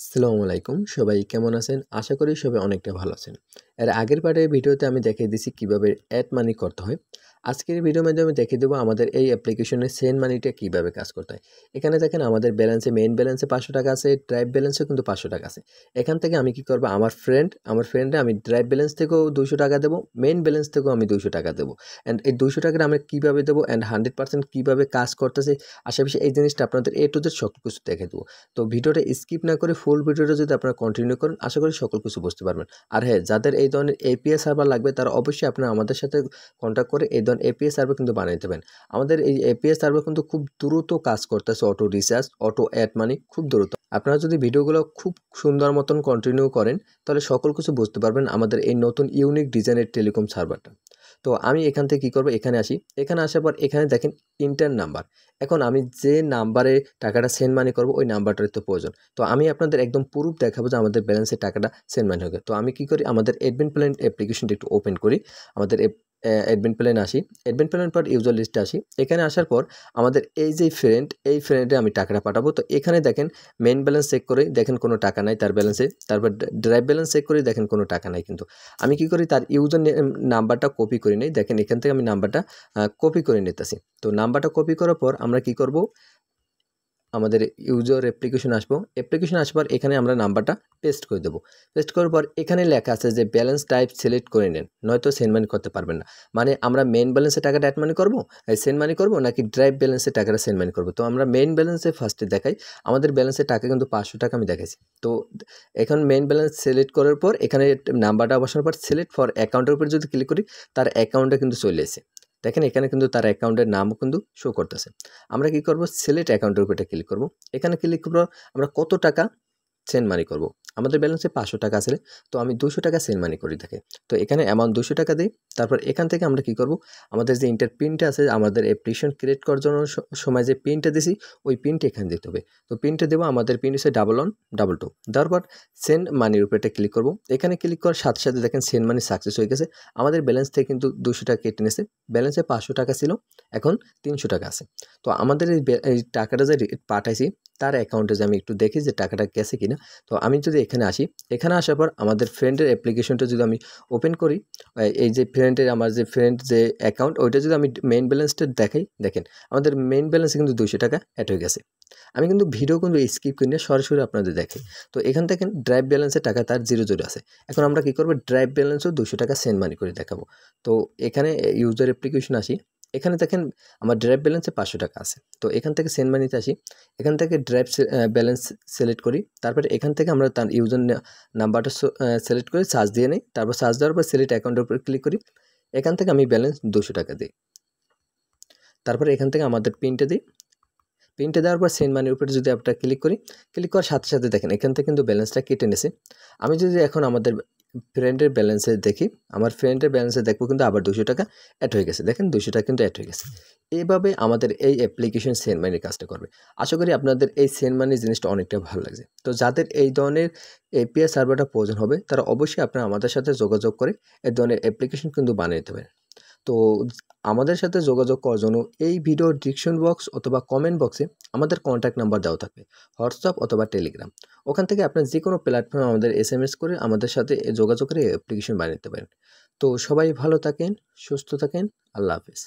আসসালামু আলাইকুম সবাই কেমন আছেন আশা করি সবাই অনেকটা ভালো আছেন এর আগের পার্টের ভিডিওতে আমি দেখিয়ে দিয়েছি কিভাবে অ্যাড মানি করতে হয় আজকের ভিডিওর মধ্যে আমি দেখিয়ে দেব আমাদের এই অ্যাপ্লিকেশনে সেন্ড মানিটা কিভাবে কাজ করতে হয় এখানে দেখেন আমাদের ব্যালেন্সে মেইন ব্যালেন্সে 500 টাকা আছে ড্রাইভ ব্যালেন্সে কিন্তু 500 টাকা আছে এখান থেকে আমি কি করব আমার ফ্রেন্ডে আমি ড্রাইভ ব্যালেন্স থেকেও 200 টাকা দেব মেইন ব্যালেন্স থেকেও আমি 200 টাকা দেব এন্ড এই 200 টাকাটা আমি কিভাবে দেব এন্ড 100% কিভাবে কাজ করতেছে আশেপাশে এই জিনিসটা আপনাদের এ টু জেড সব কিছু দেখিয়ে দেব তো ভিডিওটা স্কিপ না করে ফুল ভিডিওটা যদি আপনারা কন্টিনিউ করেন আশা করি সকল কিছু বুঝতে পারবেন আর হ্যাঁ যাদের এই ধরনের এপিআই সার্ভার লাগবে তারা অবশ্যই আপনারা আমাদের সাথে কন্ট্যাক্ট করে এই ধরনের এপিআই সার্ভার কিন্তু বানিয়ে দেবেন আমাদের এই এপিআই সার্ভার কিন্তু খুব দ্রুত কাজ করতেছে auto recharge auto add money খুব দ্রুত আপনারা যদি ভিডিওগুলো খুব সুন্দর মতন কন্টিনিউ করেন তাহলে সকল কিছু বুঝতে পারবেন আমাদের এই নতুন ইউনিক ডিজাইনের টেলিকম সার্ভারটা তো আমি এখান থেকে কি করব এখানে আসি এখানে আসার পর এখানে দেখেন ইন্টার নাম্বার এখন আমি যে নাম্বারে টাকাটা সেন্ড মানি করব ওই নাম্বারটার তো প্রয়োজন তো আমি আপনাদের একদম প্রুফ দেখাবো যে আমাদের ব্যালেন্সের টাকাটা সেন্ড মানি হবে তো আমি কি করি আমাদের অ্যাডমিন প্ল্যান অ্যাপ্লিকেশনটা একটু ওপেন করি আমাদের অ্যাডমিন প্ল্যান আসি অ্যাডমিন প্ল্যান পর ইউজার লিস্টে আসি এখানে আসার পর আমাদের এই যে এই ফ্রেন্ডে আমি টাকাটা পাঠাবো তো এখানে দেখেন মেইন ব্যালেন্স চেক করে দেখেন কোনো টাকা নাই তার ব্যালেন্সে তারপর ড্রাইভ ব্যালেন্স চেক করে দেখেন কোনো টাকা নাই কিন্তু আমি কি করি তার ইউজার নাম্বারটা কপি করে নিই দেখেন এখান থেকে আমি নাম্বারটা কপি করে নিতেছি তো নাম্বারটা কপি করার পর আমরা কি করব আমাদের ইউজার অ্যাপ্লিকেশন আসবার এখানে আমরা নাম্বারটা পেস্ট করে দেবো পেস্ট করার পর এখানে লেখা আছে যে ব্যালেন্স টাইপ সিলেক্ট করে নেন নয়তো সেন্ড মানি করতে পারবেন না মানে আমরা মেইন ব্যালেন্সে টাকাটা অ্যাড মানি করবো সেন্ড মানি করবো নাকি ড্রাইভ ব্যালেন্সে টাকাটা সেন্ড মানি করবো তো আমরা মেইন ব্যালেন্সে ফার্স্টে দেখাই আমাদের ব্যালেন্সের টাকা কিন্তু 500 টাকা আমি দেখাইছি তো এখন মেইন ব্যালেন্স সিলেক্ট করার পর এখানে নাম্বারটা বসানোর পর সিলেক্ট ফর অ্যাকাউন্টের উপর যদি ক্লিক করি তার অ্যাকাউন্টে কিন্তু চলে এসে দেখেন এখানে কিন্তু তার অ্যাকাউন্টের নামও কিন্তু শো করতেছে আমরা কি করব সিলেক্ট অ্যাকাউন্টের উপরে ক্লিক করব এখানে ক্লিক করব আমরা কত টাকা সেন্ড মানি করব আমাদের ব্যালেন্সে 500 টাকা আছে তো আমি 200 টাকা সেন্ড মানি করি থাকে তো এখানে অ্যামাউন্ট 200 টাকা দিই তারপর এখান থেকে আমরা কি করব আমাদের যে ইন্টার পিনটা আছে আমাদের অ্যাপ্লিকেশন ক্রিয়েট করার জন্য সময় যে পিনটা দিছি ওই পিনটা এখানে দিতে হবে তো পিনটা দেবো আমাদের পিন হচ্ছে 1112 দেওয়ার পর সেন্ড মানির উপরে ক্লিক করব এখানে ক্লিক করার সাথে সাথে দেখেন সেন্ড মানি সাকসেস হয়ে গেছে আমাদের ব্যালেন্স থেকে কিন্তু 200 টাকা কেটে নিয়েছে ব্যালেন্সে 500 টাকা ছিল এখন 300 টাকা আছে তো আমাদের এই টাকাটা যে পাঠাইছি তার অ্যাকাউন্টে যে আমি একটু দেখি যে টাকাটা গেছে কিনা তো আমি যদি এখানে আসি এখানে আসার পর আমাদের ফ্রেন্ডের অ্যাপ্লিকেশনটা যদি আমি ওপেন করি এই যে আমার যে ফ্রেন্ড যে অ্যাকাউন্ট ওইটা যদি আমি মেইন ব্যালেন্সটা দেখাই দেখেন আমাদের মেইন ব্যালেন্সে কিন্তু 200 টাকা অ্যাড হয়ে গেছে আমি কিন্তু ভিডিও কিন্তু স্কিপ করি না সরাসরি আপনাদের দেখাই তো এখান থেকে ড্রাইভ ব্যালেন্সের টাকা তার 0 আছে এখন আমরা কি করব ড্রাইভ ব্যালেন্সও 200 টাকা সেন্ড মানি করে দেখাবো তো এখানে ইউজার অ্যাপ্লিকেশন আসি এখানে দেখেন আমার ড্রাইভ ব্যালেন্সে 500 টাকা আছে তো এখান থেকে সেন্ড মানিতে আসি এখান থেকে ড্রাইভ ব্যালেন্স সিলেক্ট করি তারপরে এখান থেকে আমরা তার ইউজার নাম্বারটা সিলেক্ট করে সার্চ দিয়ে নিই তারপর সার্চ দেওয়ার পর সিলেক্ট অ্যাকাউন্টের উপর ক্লিক করি এখান থেকে আমি ব্যালেন্স 200 টাকা দিই তারপরে এখান থেকে আমাদের পিনটা দিই পিনটা দেওয়ার পর সেন্ড মানির উপরে যদি আপনারা ক্লিক করার সাথে সাথে দেখেন এখান থেকে কিন্তু ব্যালেন্সটা কেটে নিয়েছে আমি যদি এখন আমাদের ফ্রেন্ডের ব্যালেন্সে দেখি আমার ফ্রেন্ডের ব্যালেন্সে দেখবো কিন্তু আবার 200 টাকা অ্যাড হয়ে গেছে দেখেন 200 টাকা কিন্তু অ্যাড হয়ে গেছে এইভাবে আমাদের এই অ্যাপ্লিকেশন সেন্ড মানির কাজটা করবে আশা করি আপনাদের এই সেন্ড মানি জিনিসটা অনেকটা ভালো লাগছে তো যাদের এই ধরনের এপিআই সার্ভারটা প্রয়োজন হবে তারা অবশ্যই আপনারা আমাদের সাথে যোগাযোগ করে এই ধরনের অ্যাপ্লিকেশন কিন্তু বানিয়ে দিতে পারেন তো আমাদের সাথে যোগাযোগ করার জন্য এই ভিডিওর ডিসক্রিপশন বক্স অথবা কমেন্ট বক্সে আমাদের কন্ট্যাক্ট নাম্বার দেওয়া থাকবে হোয়াটসঅ্যাপ অথবা টেলিগ্রাম ওখান থেকে আপনার যে কোনো প্ল্যাটফর্মে আমাদের SMS করে আমাদের সাথে যোগাযোগ করে অ্যাপ্লিকেশন বানিয়ে নিতে পারেন তো সবাই ভালো থাকেন সুস্থ থাকেন আল্লাহ হাফেজ